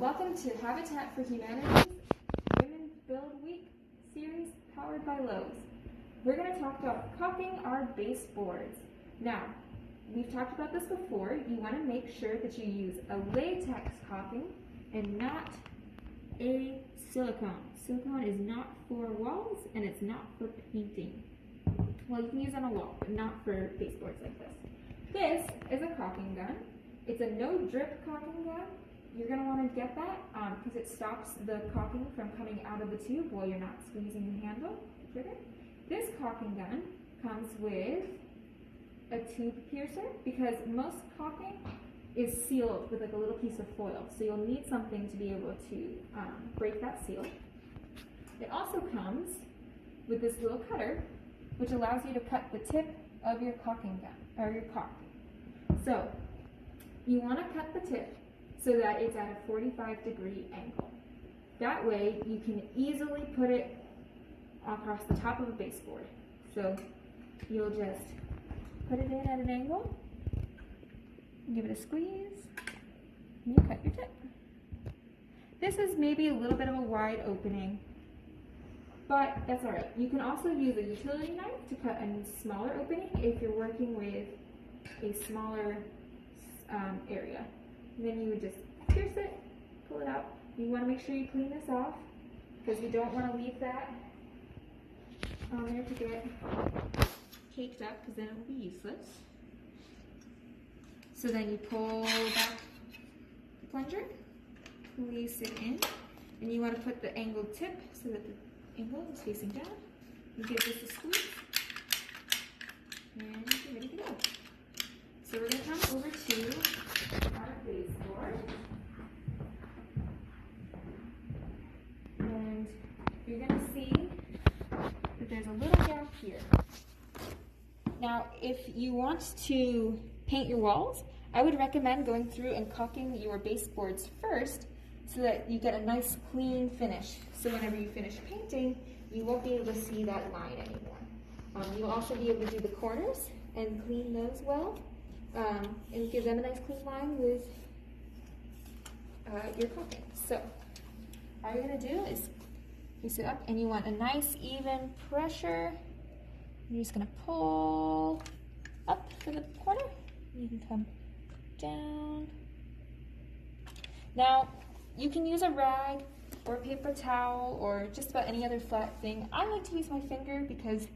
Welcome to Habitat for Humanity's Women Build Week series powered by Lowe's. We're going to talk about caulking our baseboards. Now, we've talked about this before. You want to make sure that you use a latex caulking and not a silicone. Silicone is not for walls and it's not for painting. Well, you can use it on a wall, but not for baseboards like this. This is a caulking gun. It's a no drip caulking gun. You're going to want to get that because it stops the caulking from coming out of the tube while you're not squeezing the handle. Trigger. This caulking gun comes with a tube piercer because most caulking is sealed with like a little piece of foil. So you'll need something to be able to break that seal. It also comes with this little cutter which allows you to cut the tip of your caulking gun or your caulk. So you want to cut the tip so that it's at a 45-degree angle. That way you can easily put it across the top of a baseboard. So you'll just put it in at an angle, give it a squeeze, and you cut your tip. This is maybe a little bit of a wide opening, but that's all right. You can also use a utility knife to cut a smaller opening if you're working with a smaller area. And then you would just pierce it, pull it out. You want to make sure you clean this off because you don't want to leave that on there to get caked up because then it will be useless. So then you pull back the plunger, place it in, and you want to put the angled tip so that the angle is facing down. You give this a squeeze, and you're ready to go. So we're going to come over to our baseboard, and you're going to see that there's a little gap here. Now, if you want to paint your walls, I would recommend going through and caulking your baseboards first so that you get a nice clean finish. So whenever you finish painting, you won't be able to see that line anymore. You'll also be able to do the corners and clean those well. And give them a nice clean line with your caulking. So all you're going to do is piece it up, and you want a nice even pressure. You're just going to pull up to the corner. You can come down. Now you can use a rag or a paper towel or just about any other flat thing. I like to use my finger because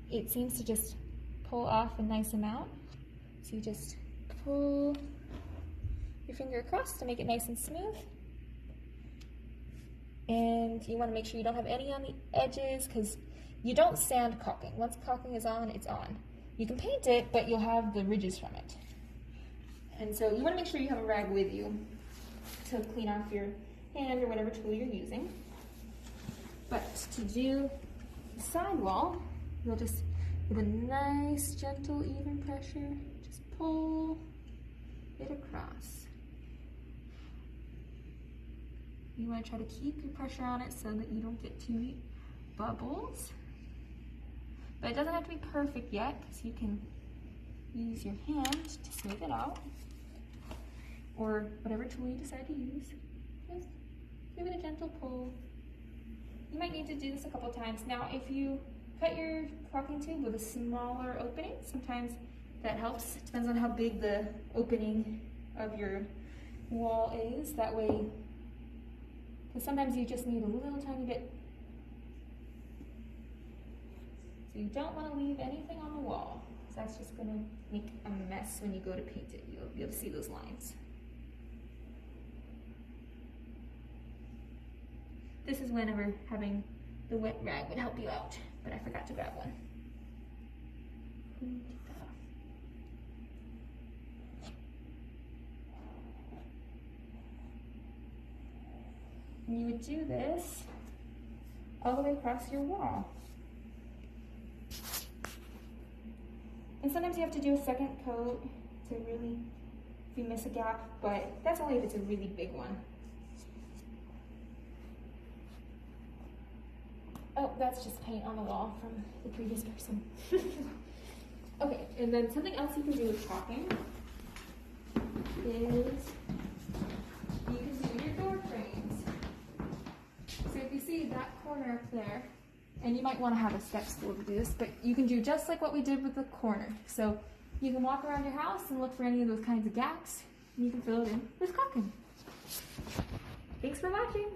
it seems to just pull off a nice amount. So you just pull your finger across to make it nice and smooth. And you want to make sure you don't have any on the edges because you don't sand caulking. Once caulking is on, it's on. You can paint it, but you'll have the ridges from it. And so you want to make sure you have a rag with you to clean off your hand or whatever tool you're using. But to do the sidewall, you'll just, with a nice, gentle, even pressure, pull it across. You want to try to keep your pressure on it so that you don't get too many bubbles. But it doesn't have to be perfect yet because you can use your hand to smooth it out or whatever tool you decide to use. Just give it a gentle pull. You might need to do this a couple times. Now if you cut your caulking tube with a smaller opening, sometimes that helps. It depends on how big the opening of your wall is. That way, because sometimes you just need a little tiny bit. So you don't want to leave anything on the wall. So that's just going to make a mess when you go to paint it. You'll be able to see those lines. This is whenever having the wet rag would help you out, but I forgot to grab one. And you would do this all the way across your wall. And sometimes you have to do a second coat to really, if you miss a gap, but that's only if it's a really big one. Oh, that's just paint on the wall from the previous person. Okay, and then something else you can do with caulking is you can do your door frame. corner up there, and you might want to have a step stool to do this, but you can do just like what we did with the corner. So you can walk around your house and look for any of those kinds of gaps, and you can fill it in with caulking. Thanks for watching.